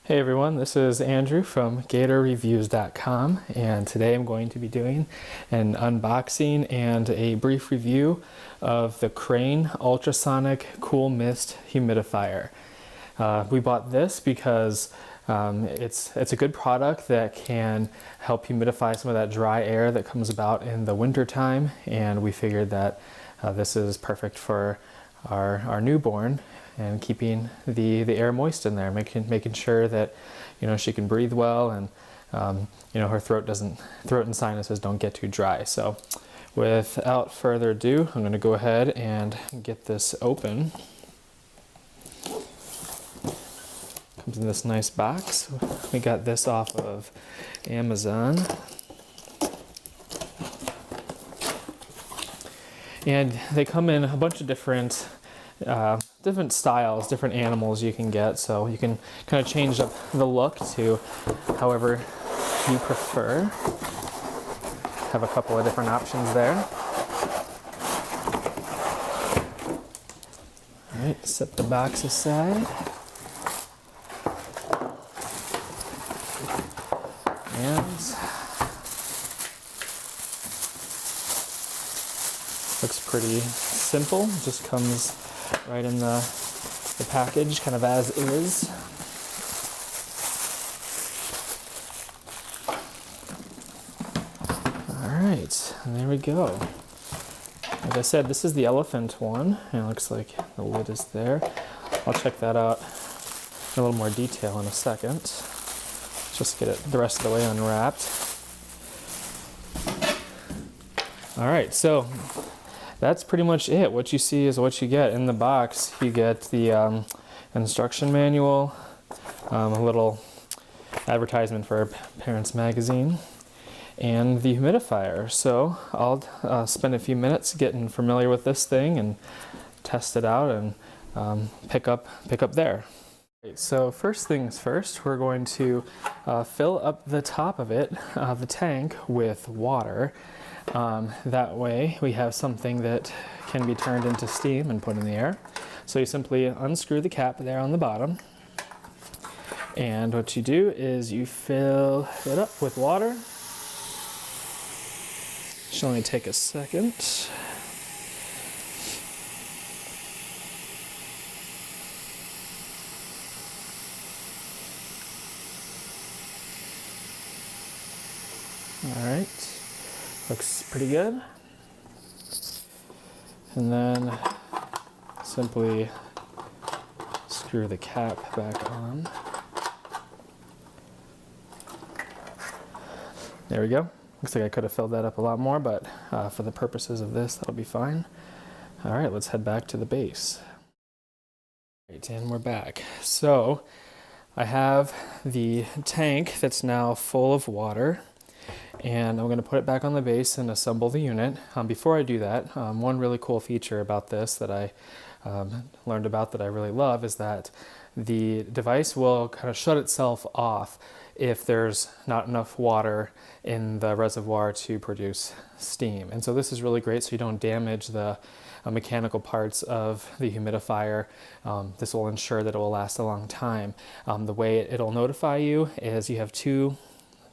Hey everyone, this is Andrew from GatorReviews.com, and today I'm going to be doing an unboxing and a brief review of the Crane Ultrasonic Cool Mist Humidifier. We bought this because it's a good product that can help humidify some of that dry air that comes about in the winter time, and we figured that this is perfect for our newborn and keeping the air moist in there, making sure that she can breathe well, and her throat and sinuses don't get too dry. So without further ado, I'm going to go ahead and get this open. Comes in this nice box. We got this off of Amazon. And they come in a bunch of different styles, different animals you can get, so you can kind of change up the look to however you prefer. Have a couple of different options there. All right, set the box aside. And looks pretty simple, just comes right in the package, kind of as is. All right, and there we go. Like I said, this is the elephant one, and it looks like the lid is there. I'll check that out in a little more detail in a second. Just get it the rest of the way unwrapped. All right, so that's pretty much it. What you see is what you get. In the box, you get the instruction manual, a little advertisement for Parents Magazine, and the humidifier. So I'll spend a few minutes getting familiar with this thing and test it out and pick up there. So first things first, we're going to fill up the top of it, the tank, with water. That way we have something that can be turned into steam and put in the air. So you simply unscrew the cap there on the bottom, and what you do is you fill it up with water. Should only take a second. All right. Looks pretty good. And then simply screw the cap back on. There we go. Looks like I could have filled that up a lot more, but for the purposes of this, that'll be fine. All right, let's head back to the base. All right, and we're back. So I have the tank that's now full of water, and I'm going to put it back on the base and assemble the unit. Before I do that, one really cool feature about this that I learned about that I really love is that the device will kind of shut itself off if there's not enough water in the reservoir to produce steam. And so this is really great so you don't damage the mechanical parts of the humidifier. This will ensure that it will last a long time. The way it'll notify you is you have two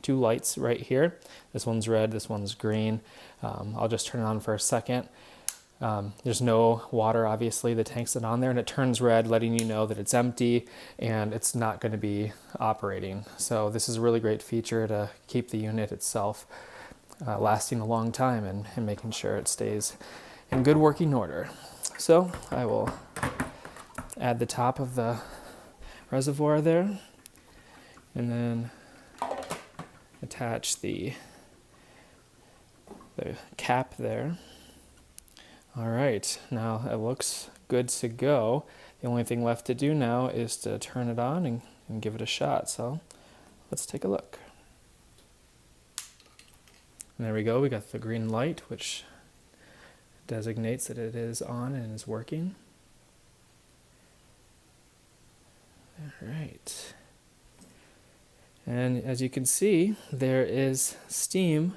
lights right here. This one's red, this one's green. I'll just turn it on for a second. There's no water, obviously, the tank's not on there, and it turns red, letting you know that it's empty and it's not going to be operating. So this is a really great feature to keep the unit itself lasting a long time and making sure it stays in good working order. So I will add the top of the reservoir there, and then attach the cap there. All right, now it looks good to go. The only thing left to do now is to turn it on and give it a shot. So let's take a look. And there we go, we got the green light, which designates that it is on and is working. All right. And as you can see, there is steam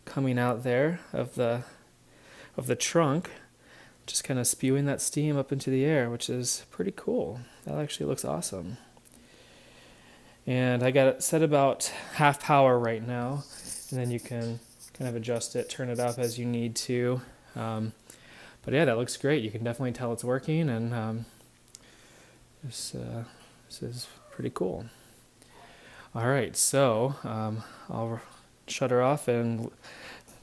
coming out there of the trunk, just kind of spewing that steam up into the air, which is pretty cool. That actually looks awesome. And I got it set about half power right now, and then you can kind of adjust it, turn it up as you need to. But yeah, that looks great. You can definitely tell it's working, and this is pretty cool. All right, so I'll shut her off and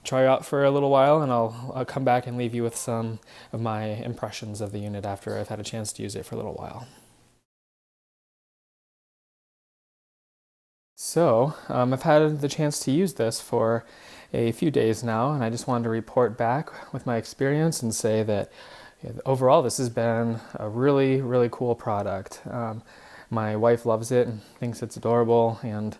try out for a little while, and I'll come back and leave you with some of my impressions of the unit after I've had a chance to use it for a little while. So I've had the chance to use this for a few days now, and I just wanted to report back with my experience and say that overall this has been a really, really cool product. My wife loves it and thinks it's adorable, and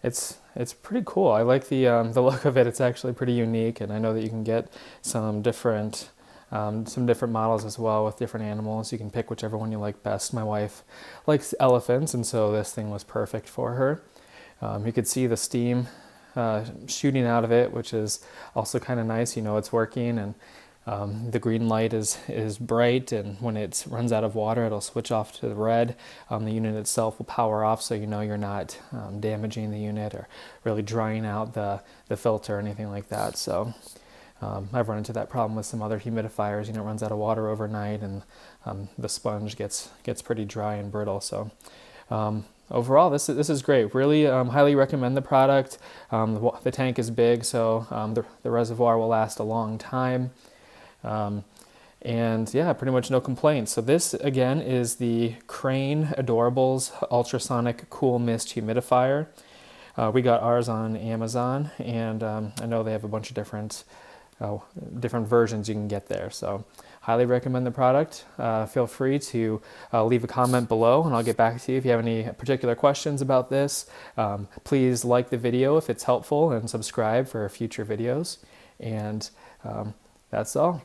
it's pretty cool. I like the look of it. It's actually pretty unique, and I know that you can get some different models as well with different animals. You can pick whichever one you like best. My wife likes elephants, and so this thing was perfect for her. You could see the steam shooting out of it, which is also kind of nice. You know it's working, and the green light is bright, and when it runs out of water, it'll switch off to the red. The unit itself will power off, so you know you're not damaging the unit or really drying out the filter or anything like that. So I've run into that problem with some other humidifiers. You know, it runs out of water overnight, and the sponge gets pretty dry and brittle. So overall, this is great. Really highly recommend the product. The tank is big, so the reservoir will last a long time. And yeah, pretty much no complaints. So this again is the Crane Adorables Ultrasonic Cool Mist Humidifier. We got ours on Amazon, and I know they have a bunch of different versions you can get there. So highly recommend the product. Feel free to leave a comment below, and I'll get back to you if you have any particular questions about this. Please like the video if it's helpful, and subscribe for future videos. And that's all.